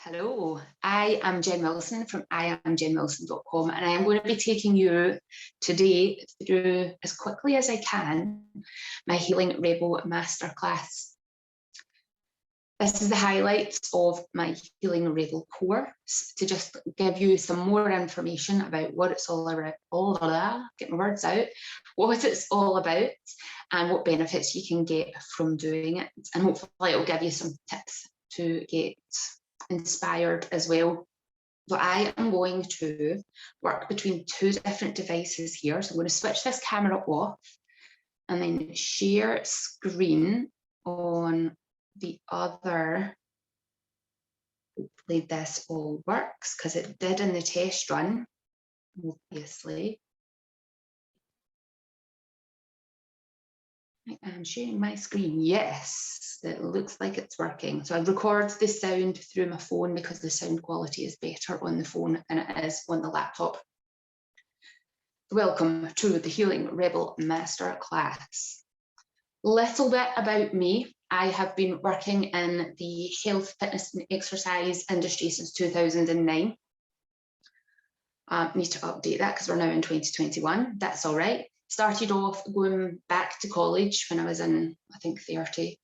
Hello, I am Jen Wilson from IamJenWilson.com, and I am going to be taking you today through, as quickly as I can, my Healing Rebel Masterclass. This is the highlights of my Healing Rebel course to just give you some more information about what it's all about, get my words out, what it's all about and what benefits you can get from doing it. And hopefully it will give you some tips to get inspired as well. So I am going to work between two different devices here. So I'm going to switch this camera off and then share screen on the other. Hopefully this all works because it did in the test run, obviously. I am sharing my screen. Yes, it looks like it's working. So I record the sound through my phone because the sound quality is better on the phone than it is on the laptop. Welcome to the Healing Rebel Masterclass. Little bit about me. I have been working in the health, fitness and exercise industry since 2009. Need to update that because we're now in 2021. That's all right. Started off going back to college when I was in, I think, 30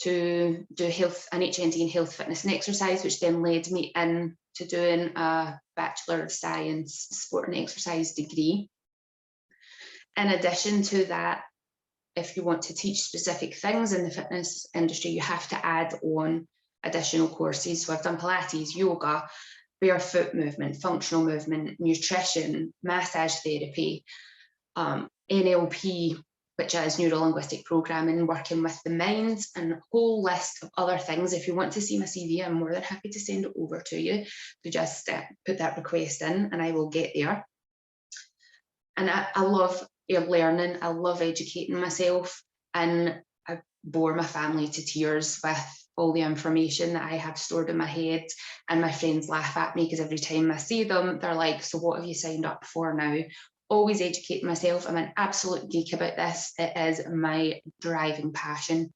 to do an HND in health, fitness and exercise, which then led me in to doing a Bachelor of Science Sport and Exercise degree. In addition to that, if you want to teach specific things in the fitness industry, you have to add on additional courses. So I've done Pilates, yoga, barefoot movement, functional movement, nutrition, massage therapy, NLP, which is neuro-linguistic programming, working with the mind, and a whole list of other things. If you want to see my CV, I'm more than happy to send it over to you. So just put that request in and I will get there. And I love learning, I love educating myself, and I bore my family to tears with all the information that I have stored in my head. And my friends laugh at me because every time I see them, they're like, so what have you signed up for now? Always educating myself. I'm an absolute geek about this. It is my driving passion.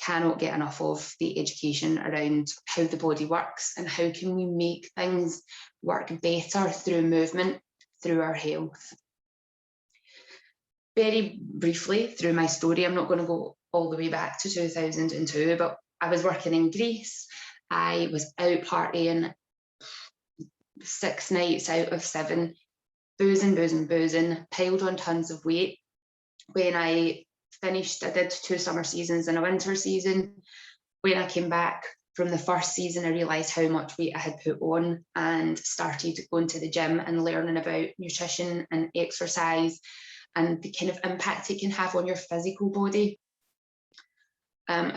Cannot get enough of the education around how the body works and how can we make things work better through movement, through our health. Very briefly through my story, I'm not going to go all the way back to 2002, but I was working in Greece. I was out partying 6 nights out of 7, boozing, piled on tons of weight. When I finished, I did 2 summer seasons and a winter season. When I came back from the first season, I realised how much weight I had put on and started going to the gym and learning about nutrition and exercise and the kind of impact it can have on your physical body. I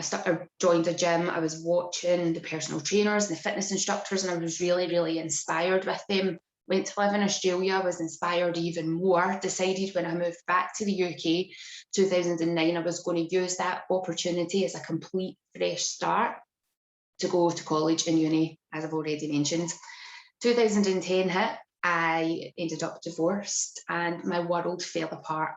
joined a gym. I was watching the personal trainers and the fitness instructors, and I was really, really inspired with them. Went to live in Australia, was inspired even more, decided when I moved back to the UK, 2009, I was going to use that opportunity as a complete fresh start to go to college and uni, as I've already mentioned. 2010 hit, I ended up divorced and my world fell apart.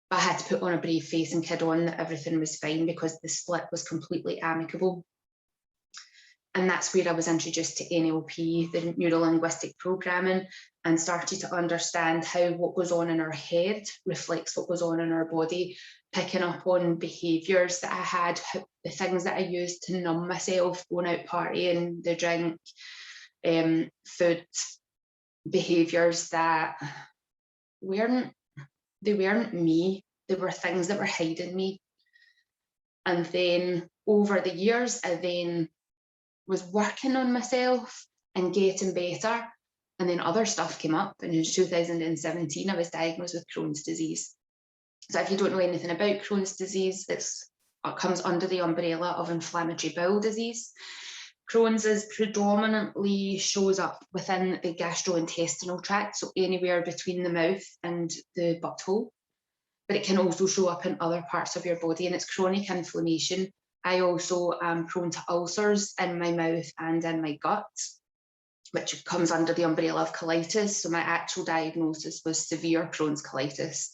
But I had to put on a brave face and kid on that everything was fine because the split was completely amicable. And that's where I was introduced to NLP, the neuro-linguistic programming, and started to understand how what goes on in our head reflects what goes on in our body, picking up on behaviours that I had, the things that I used to numb myself, going out partying, the drink, food, behaviours that weren't me. They were things that were hiding me. And then over the years, I then was working on myself and getting better, and then other stuff came up, and in 2017 I was diagnosed with Crohn's disease. So if you don't know anything about Crohn's disease, it comes under the umbrella of inflammatory bowel disease. Crohn's is predominantly shows up within the gastrointestinal tract, so anywhere between the mouth and the butthole, but it can also show up in other parts of your body, and it's chronic inflammation. I also am prone to ulcers in my mouth and in my gut, which comes under the umbrella of colitis. So my actual diagnosis was severe Crohn's colitis.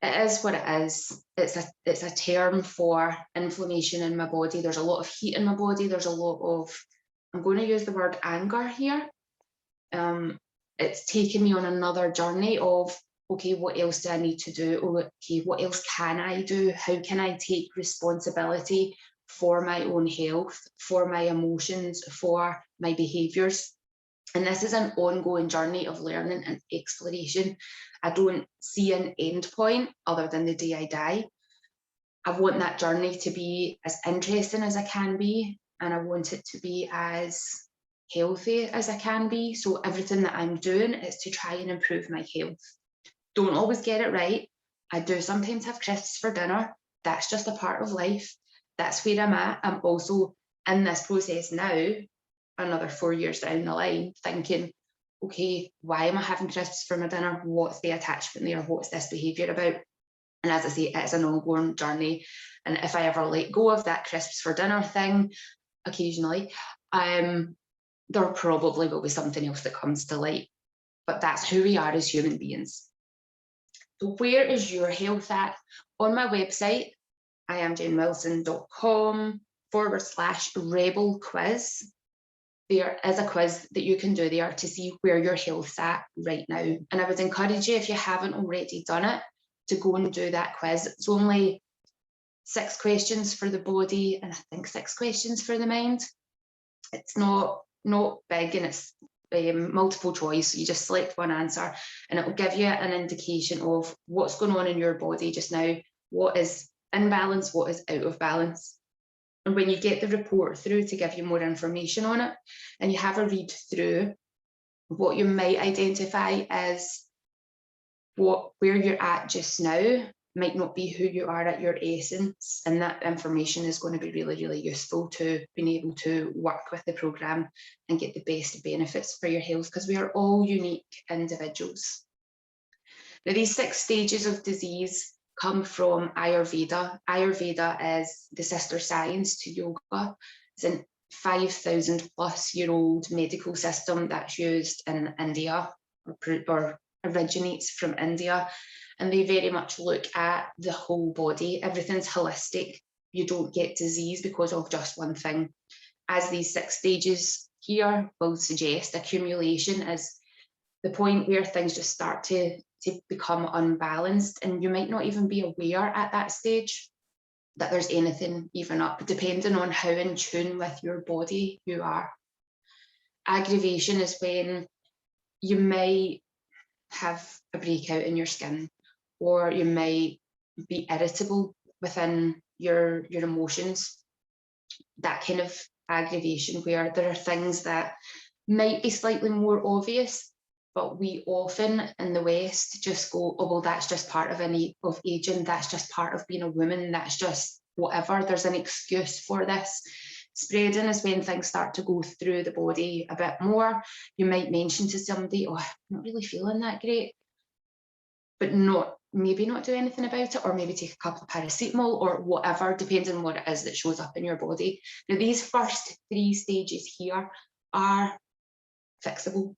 It is what it is. It's a term for inflammation in my body. There's a lot of heat in my body. There's a lot of I'm going to use the word anger here. It's taken me on another journey of, okay, what else do I need to do? Okay, what else can I do? How can I take responsibility for my own health, for my emotions, for my behaviours? And this is an ongoing journey of learning and exploration. I don't see an end point other than the day I die. I want that journey to be as interesting as I can be, and I want it to be as healthy as I can be. So everything that I'm doing is to try and improve my health. Don't always get it right. I do sometimes have crisps for dinner. That's just a part of life. That's where I'm at. I'm also in this process now, another 4 years down the line, thinking, okay, why am I having crisps for my dinner? What's the attachment there? What's this behaviour about? And as I say, it's an ongoing journey. And if I ever let go of that crisps for dinner thing, occasionally, there probably will be something else that comes to light. But that's who we are as human beings. So where is your health at? On my website, iamjanewilson.com/rebel quiz. There is a quiz that you can do there to see where your health's at right now. And I would encourage you, if you haven't already done it, to go and do that quiz. It's only 6 questions for the body and I think 6 questions for the mind. It's not big, and it's multiple choice. So you just select one answer and it will give you an indication of what's going on in your body just now, what is in balance, what is out of balance. And when you get the report through to give you more information on it, and you have a read through, what you might identify as where you're at just now might not be who you are at your essence, and that information is going to be really, really useful to being able to work with the program and get the best benefits for your health, because we are all unique individuals. Now, these 6 stages of disease come from Ayurveda. Ayurveda is the sister science to yoga. It's a 5,000+ year old medical system that's used in India, or originates from India, and they very much look at the whole body. Everything's holistic. You don't get disease because of just one thing. As these 6 stages here will suggest, accumulation is the point where things just start to become unbalanced, and you might not even be aware at that stage that there's anything even up, depending on how in tune with your body you are. Aggravation is when you might have a breakout in your skin, or you might be irritable within your emotions. That kind of aggravation, where there are things that might be slightly more obvious, but we often in the West just go, oh, well, that's just part of aging, that's just part of being a woman, that's just whatever, there's an excuse for this. Spreading is when things start to go through the body a bit more. You might mention to somebody, oh, I'm not really feeling that great, but maybe not do anything about it, or maybe take a couple of paracetamol or whatever, depending on what it is that shows up in your body. Now, these first 3 stages here are fixable.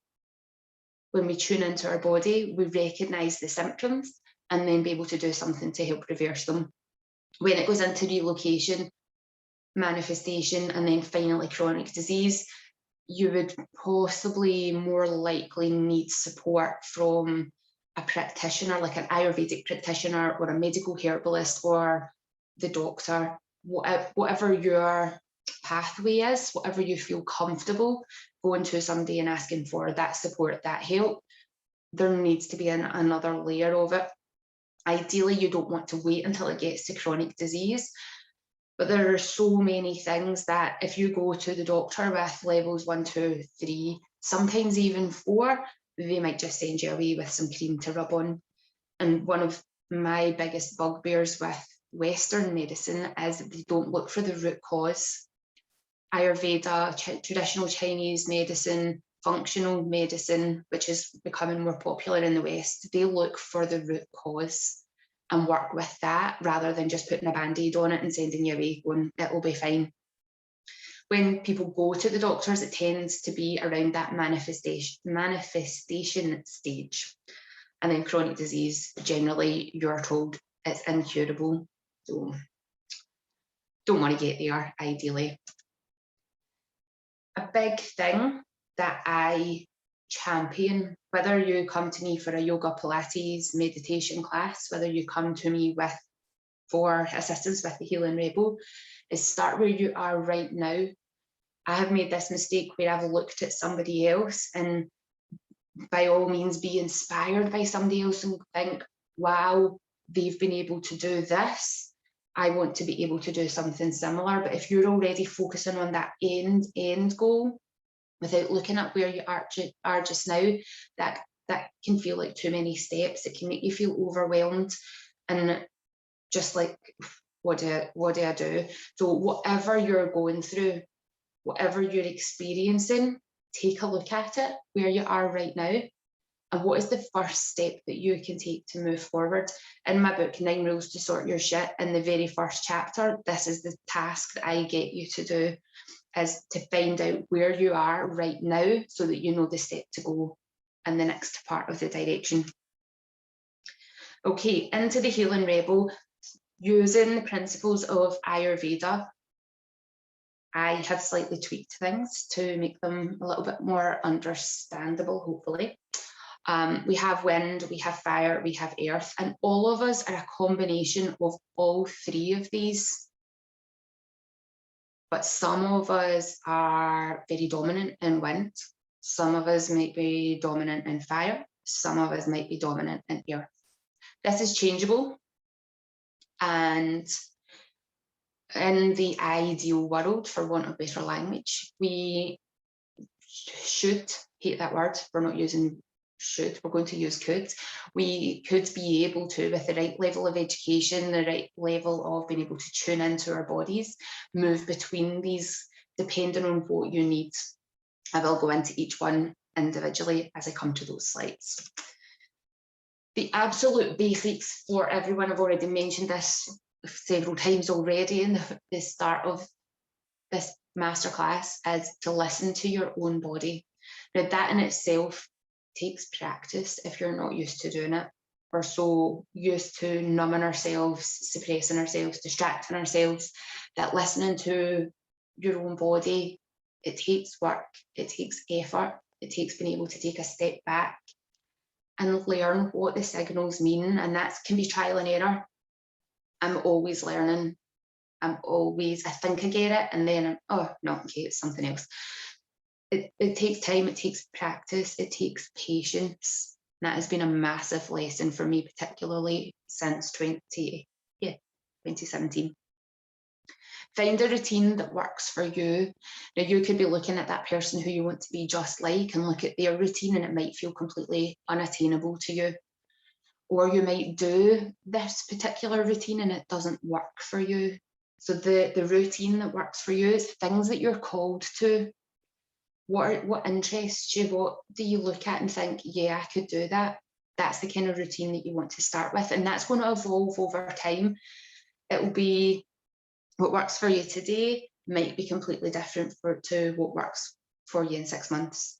When we tune into our body, we recognise the symptoms and then be able to do something to help reverse them. When it goes into relocation, manifestation, and then finally chronic disease, you would possibly more likely need support from a practitioner, like an Ayurvedic practitioner or a medical herbalist or the doctor, whatever your pathway is, whatever you feel comfortable going to somebody and asking for that support, that help. There needs to be another layer of it. Ideally, you don't want to wait until it gets to chronic disease, but there are so many things that if you go to the doctor with levels 1, 2, 3, sometimes even 4, they might just send you away with some cream to rub on. And one of my biggest bugbears with Western medicine is they don't look for the root cause. Ayurveda, traditional Chinese medicine, functional medicine, which is becoming more popular in the West, they look for the root cause and work with that rather than just putting a band-aid on it and sending you away going, it will be fine. When people go to the doctors, it tends to be around that manifestation stage. And then chronic disease, generally you're told it's incurable. So don't want to get there, ideally. A big thing that I champion, whether you come to me for a yoga, Pilates, meditation class, whether you come to me for assistance with the Healing Rebel, is start where you are right now. I have made this mistake where I've looked at somebody else, and by all means be inspired by somebody else and think, wow, they've been able to do this. I want to be able to do something similar. But if you're already focusing on that end goal without looking at where you are just now, that can feel like too many steps. It can make you feel overwhelmed and just like, what do I do? So whatever you're going through, whatever you're experiencing, take a look at it, where you are right now, and what is the first step that you can take to move forward. In my book, 9 Rules to Sort Your Shit, in the very first chapter, this is the task that I get you to do, is to find out where you are right now so that you know the step to go in the next part of the direction. Okay, into the Healing Rebel, using the principles of Ayurveda. I have slightly tweaked things to make them a little bit more understandable, hopefully. We have wind, we have fire, we have earth, and all of us are a combination of all 3 of these. But some of us are very dominant in wind, some of us might be dominant in fire, some of us might be dominant in earth. This is changeable, and in the ideal world, for want of better language, we should, hate that word, we're not using should, we're going to use could. We could be able to, with the right level of education, the right level of being able to tune into our bodies, move between these depending on what you need. I will go into each one individually as I come to those slides. The absolute basics for everyone, I've already mentioned this several times already in the start of this masterclass, is to listen to your own body. Now that in itself takes practice if you're not used to doing it. We're so used to numbing ourselves, suppressing ourselves, distracting ourselves, that listening to your own body, it takes work, it takes effort, it takes being able to take a step back and learn what the signals mean, and that can be trial and error. I'm always learning. I think I get it, and then oh no, okay, it's something else. It takes time, it takes practice, it takes patience. That has been a massive lesson for me, particularly since 2017. Find a routine that works for you. Now, you could be looking at that person who you want to be just like and look at their routine, and it might feel completely unattainable to you. Or you might do this particular routine and it doesn't work for you. So the routine that works for you is things that you're called to. What interests you? What do you look at and think, yeah, I could do that? That's the kind of routine that you want to start with. And that's going to evolve over time. It will be what works for you today might be completely different to what works for you in 6 months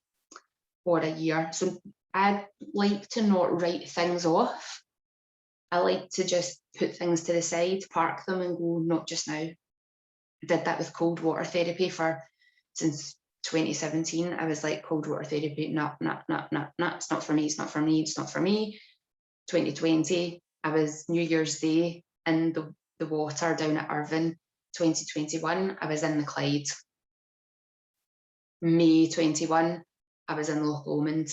or a year. So I like to not write things off. I like to just put things to the side, park them and go, not just now. I did that with cold water therapy since 2017. I was like, cold water therapy, no, it's not for me, it's not for me, it's not for me. 2020, I was New Year's Day in the water down at Irvine. 2021, I was in the Clyde. May 21, I was in Loch Lomond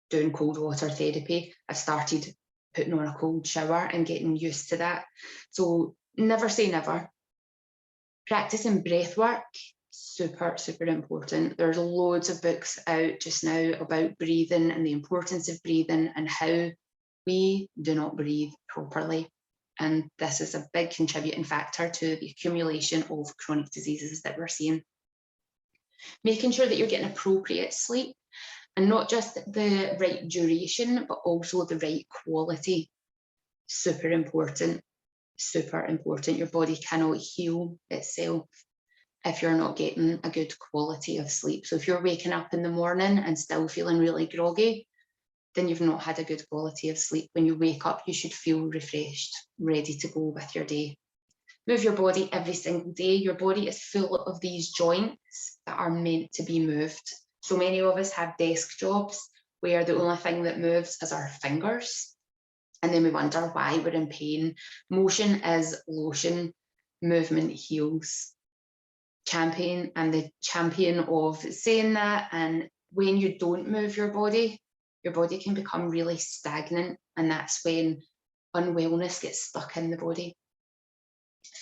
doing cold water therapy. I started putting on a cold shower and getting used to that. So never say never. Practicing breath work, super, super important. There's loads of books out just now about breathing and the importance of breathing and how we do not breathe properly. And this is a big contributing factor to the accumulation of chronic diseases that we're seeing. Making sure that you're getting appropriate sleep, and not just the right duration, but also the right quality. Super important, super important. Your body cannot heal itself if you're not getting a good quality of sleep. So if you're waking up in the morning and still feeling really groggy, then you've not had a good quality of sleep. When you wake up, you should feel refreshed, ready to go with your day. Move your body every single day. Your body is full of these joints that are meant to be moved. So many of us have desk jobs where the only thing that moves is our fingers. And then we wonder why we're in pain. Motion is lotion, movement heals. I'm the champion of saying that. And when you don't move your body can become really stagnant. And that's when unwellness gets stuck in the body.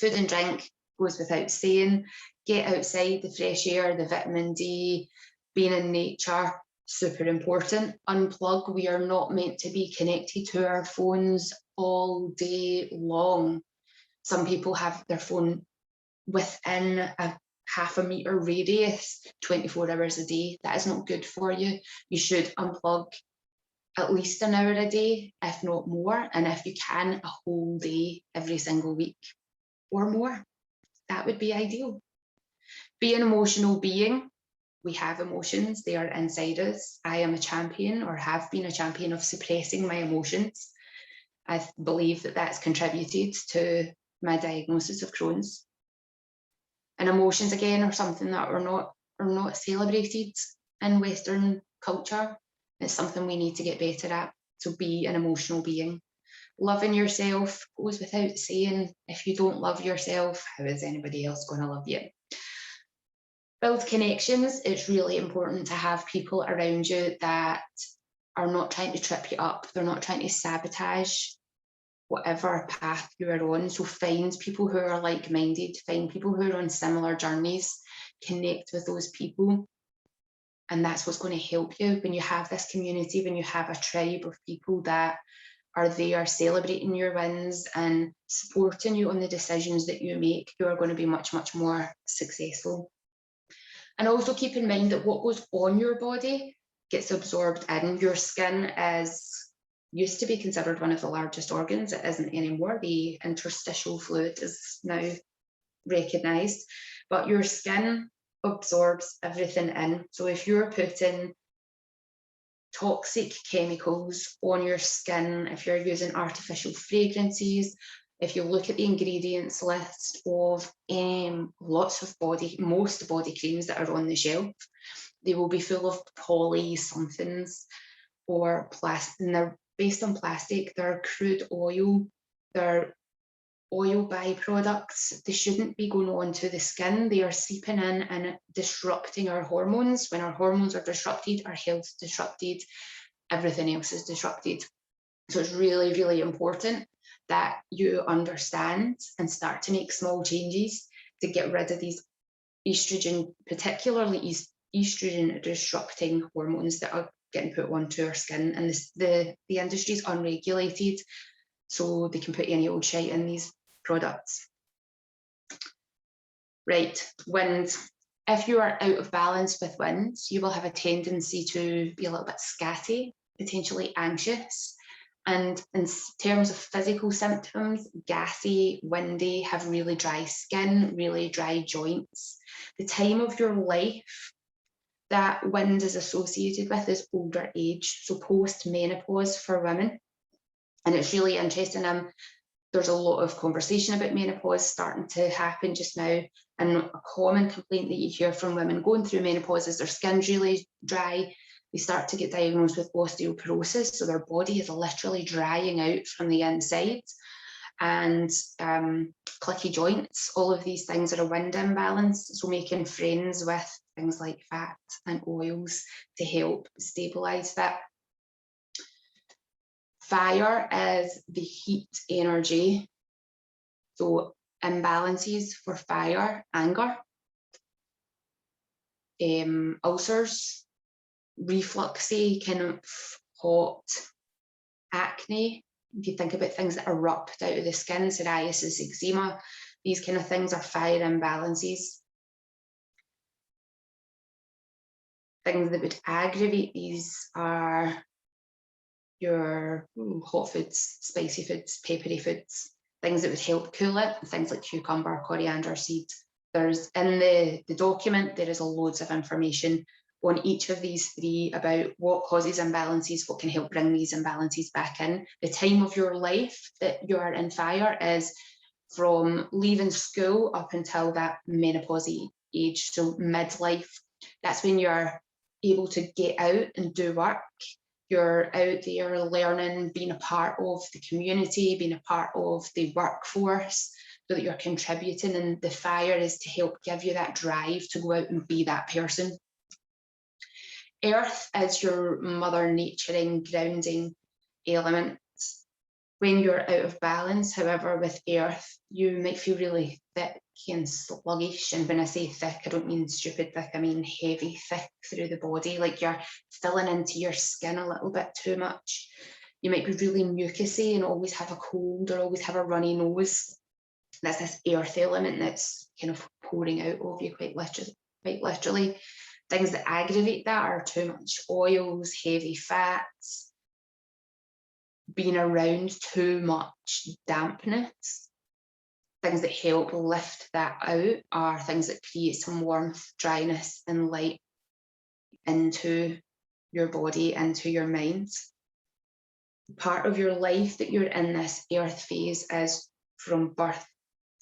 Food and drink goes without saying. Get outside, the fresh air, the vitamin D, being in nature, super important. Unplug. We are not meant to be connected to our phones all day long. Some people have their phone within a half a meter radius 24 hours a day. That is not good for you. You should unplug at least an hour a day, if not more, and if you can, a whole day every single week or more. That would be ideal. Be an emotional being. We have emotions, they are inside us. I am a champion, or have been a champion, of suppressing my emotions. I believe that that's contributed to my diagnosis of Crohn's. And emotions, again, are something that are not celebrated in Western culture. It's something we need to get better at. So be an emotional being. Loving yourself goes without saying. If you don't love yourself, how is anybody else going to love you? Build connections. It's really important to have people around you that are not trying to trip you up. They're not trying to sabotage whatever path you are on. So find people who are like-minded, find people who are on similar journeys, connect with those people. And that's what's going to help you when you have this community, when you have a tribe of people that are there celebrating your wins and supporting you on the decisions that you make. You are going to be much, much more successful. And also keep in mind that what goes on your body gets absorbed in. Your skin used to be considered one of the largest organs. It isn't anymore. The interstitial fluid is now recognised, but your skin absorbs everything in. So if you're putting toxic chemicals on your skin, if you're using artificial fragrances, if you look at the ingredients list of most body creams that are on the shelf, they will be full of poly somethings or plastic, and they're based on plastic. They're crude oil, they're oil byproducts. They shouldn't be going on to the skin. They are seeping in and disrupting our hormones. When our hormones are disrupted, our health's disrupted, everything else is disrupted. So it's really, really important that you understand and start to make small changes to get rid of these estrogen, particularly estrogen disrupting hormones that are getting put onto our skin. And the industry is unregulated, so they can put any old shite in these products. Right, wind. If you are out of balance with wind, you will have a tendency to be a little bit scatty, potentially anxious. And in terms of physical symptoms, gassy, windy, have really dry skin, really dry joints. The time of your life that wind is associated with is older age, so post-menopause for women. And it's really interesting. There's a lot of conversation about menopause starting to happen just now. And a common complaint that you hear from women going through menopause is their skin's really dry. They start to get diagnosed with osteoporosis, so their body is literally drying out from the inside. And clicky joints, all of these things are a wind imbalance. So making friends with things like fat and oils to help stabilize that. Fire is the heat energy. So imbalances for fire, anger, ulcers, refluxy, kind of hot, acne. If you think about things that erupt out of the skin, psoriasis, eczema, these kind of things are fire imbalances. Things that would aggravate these are your hot foods, spicy foods, peppery foods, things that would help cool it, things like cucumber, coriander seed. There's in the document, there is loads of information on each of these three about what causes imbalances, what can help bring these imbalances back in. The time of your life that you are in fire is from leaving school up until that menopause age, so midlife. That's when you're able to get out and do work. You're out there learning, being a part of the community, being a part of the workforce, so that you're contributing, and the fire is to help give you that drive to go out and be that person. Earth is your mother nurturing, grounding element. When you're out of balance, however, with earth, you might feel really thick and sluggish. And when I say thick, I don't mean stupid thick, I mean heavy, thick through the body, like you're filling into your skin a little bit too much. You might be really mucousy and always have a cold or always have a runny nose. That's this earth element that's kind of pouring out of you quite literally. Things that aggravate that are too much oils, heavy fats, being around too much dampness. Things that help lift that out are things that create some warmth, dryness, and light into your body, into your mind. Part of your life that you're in this earth phase is from birth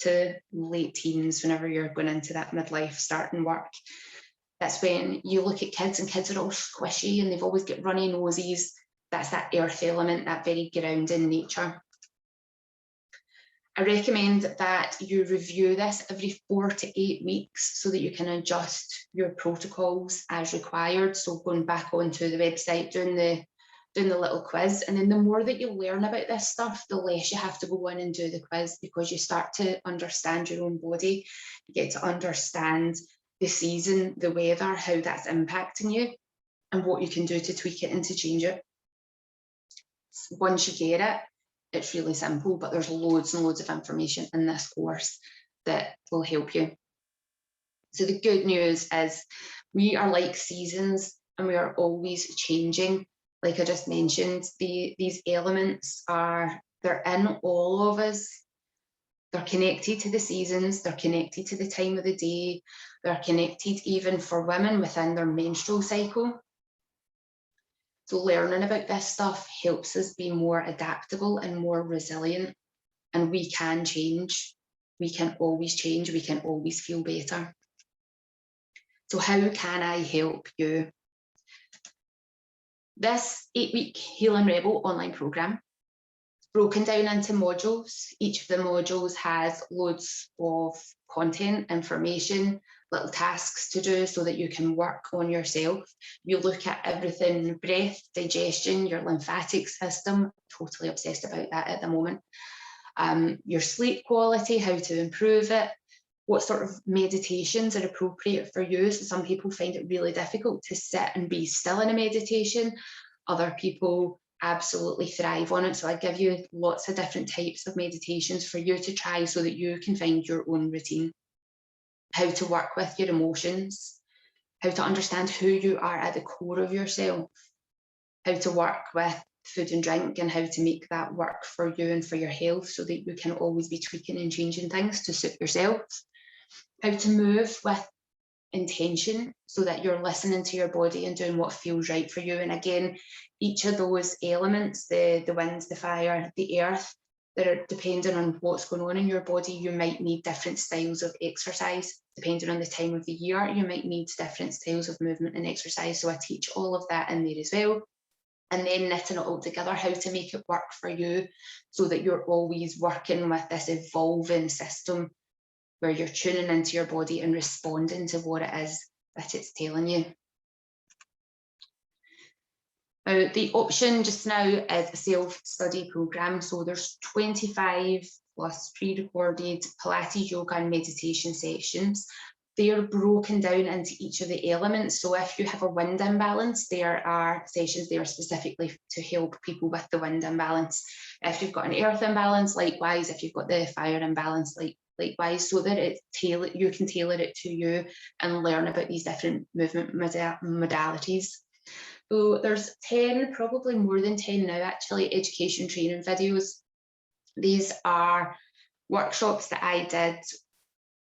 to late teens, whenever you're going into that midlife, starting work. That's when you look at kids, and kids are all squishy and they've always got runny noses. That's that earth element, that very grounding nature. I recommend that you review this every 4 to 8 weeks so that you can adjust your protocols as required. So going back onto the website, doing the little quiz, and then the more that you learn about this stuff, the less you have to go in and do the quiz, because you start to understand your own body. You get to understand the season, the weather, how that's impacting you, and what you can do to tweak it and to change it. Once you get it, it's really simple, but there's loads and loads of information in this course that will help you. So the good news is we are like seasons, and we are always changing. Like I just mentioned, these elements they're in all of us. They're connected to the seasons, they're connected to the time of the day, they're connected even for women within their menstrual cycle. So learning about this stuff helps us be more adaptable and more resilient, and we can change. We can always change, we can always feel better. So how can I help you? This 8-week Healing Rebel online program, broken down into modules. Each of the modules has loads of content, information, little tasks to do so that you can work on yourself. You look at everything: breath, digestion, your lymphatic system, totally obsessed about that at the moment. Your sleep quality, how to improve it, what sort of meditations are appropriate for you. So some people find it really difficult to sit and be still in a meditation. Other people absolutely thrive on it. So I give you lots of different types of meditations for you to try so that you can find your own routine. How to work with your emotions, how to understand who you are at the core of yourself, how to work with food and drink and how to make that work for you and for your health so that you can always be tweaking and changing things to suit yourself, how to move with intention so that you're listening to your body and doing what feels right for you. And again, each of those elements, the wind, the fire, the earth, that are depending on what's going on in your body, you might need different styles of exercise. Depending on the time of the year, you might need different styles of movement and exercise. So I teach all of that in there as well. And then knitting it all together, how to make it work for you so that you're always working with this evolving system where you're tuning into your body and responding to what it is that it's telling you. Now, the option just now is a self-study program. So there's 25 plus pre-recorded Pilates, yoga and meditation sessions. They're broken down into each of the elements. So if you have a wind imbalance, there are sessions there specifically to help people with the wind imbalance. If you've got an earth imbalance, likewise. If you've got the fire imbalance, likewise, so that you can tailor it to you and learn about these different movement modalities. So there's 10, probably more than 10 now actually, education training videos. These are workshops that I did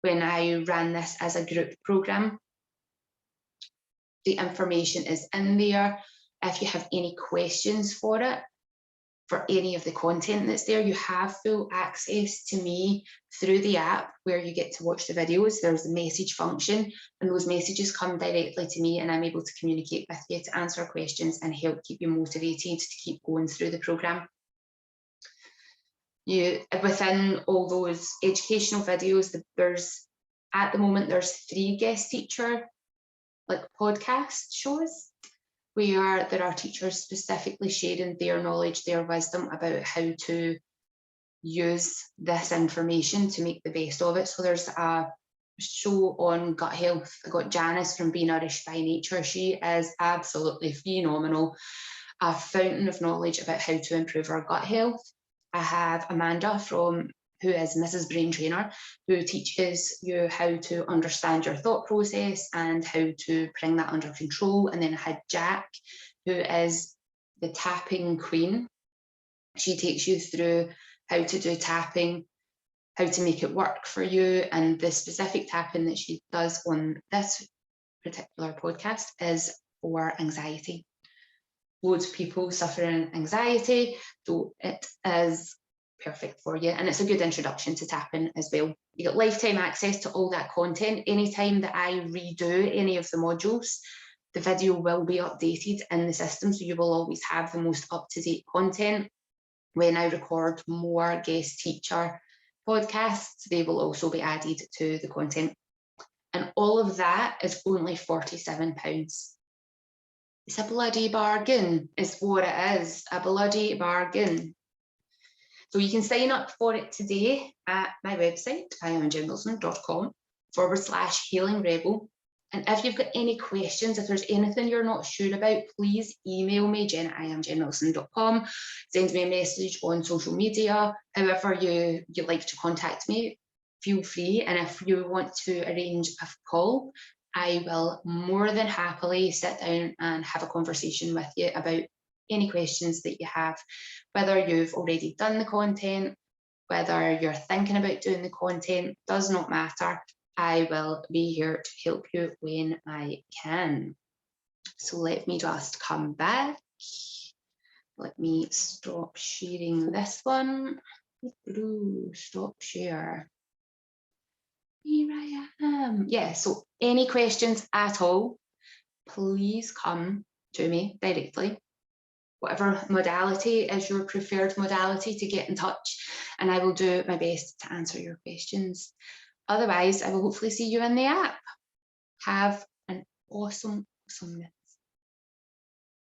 when I ran this as a group program. The information is in there. If you have any questions for it, for any of the content that's there. You have full access to me through the app where you get to watch the videos. There's a message function, and those messages come directly to me, and I'm able to communicate with you to answer questions and help keep you motivated to keep going through the programme. Within all those educational videos, at the moment there's 3 guest teacher podcast shows where there are teachers specifically sharing their knowledge, their wisdom about how to use this information to make the best of it. So there's a show on gut health. I got Janice from Be Nourished by Nature. She is absolutely phenomenal, a fountain of knowledge about how to improve our gut health. I have Amanda who is Mrs. Brain Trainer, who teaches you how to understand your thought process and how to bring that under control. And then I had Jack, who is the tapping queen. She takes you through how to do tapping, how to make it work for you. And the specific tapping that she does on this particular podcast is for anxiety. Loads of people suffering anxiety, so it is perfect for you, and it's a good introduction to tapping as well. You get lifetime access to all that content. Anytime that I redo any of the modules, the video will be updated in the system, so you will always have the most up-to-date content. When I record more guest teacher podcasts, they will also be added to the content, and all of that is only £47. It's a bloody bargain, is what it is, a bloody bargain. So you can sign up for it today at my website, iamjenwilson.com/healingrebel. And if you've got any questions, if there's anything you're not sure about, please email me, jen@iamjenwilson.com, send me a message on social media, however you like to contact me, feel free. And if you want to arrange a call, I will more than happily sit down and have a conversation with you about any questions that you have, whether you've already done the content, whether you're thinking about doing the content, does not matter. I will be here to help you when I can. So let me just come back. Let me stop sharing this one. Stop share. Here I am. Yeah, so any questions at all, please come to me directly. Whatever modality is your preferred modality to get in touch, and I will do my best to answer your questions. Otherwise, I will hopefully see you in the app. Have an awesome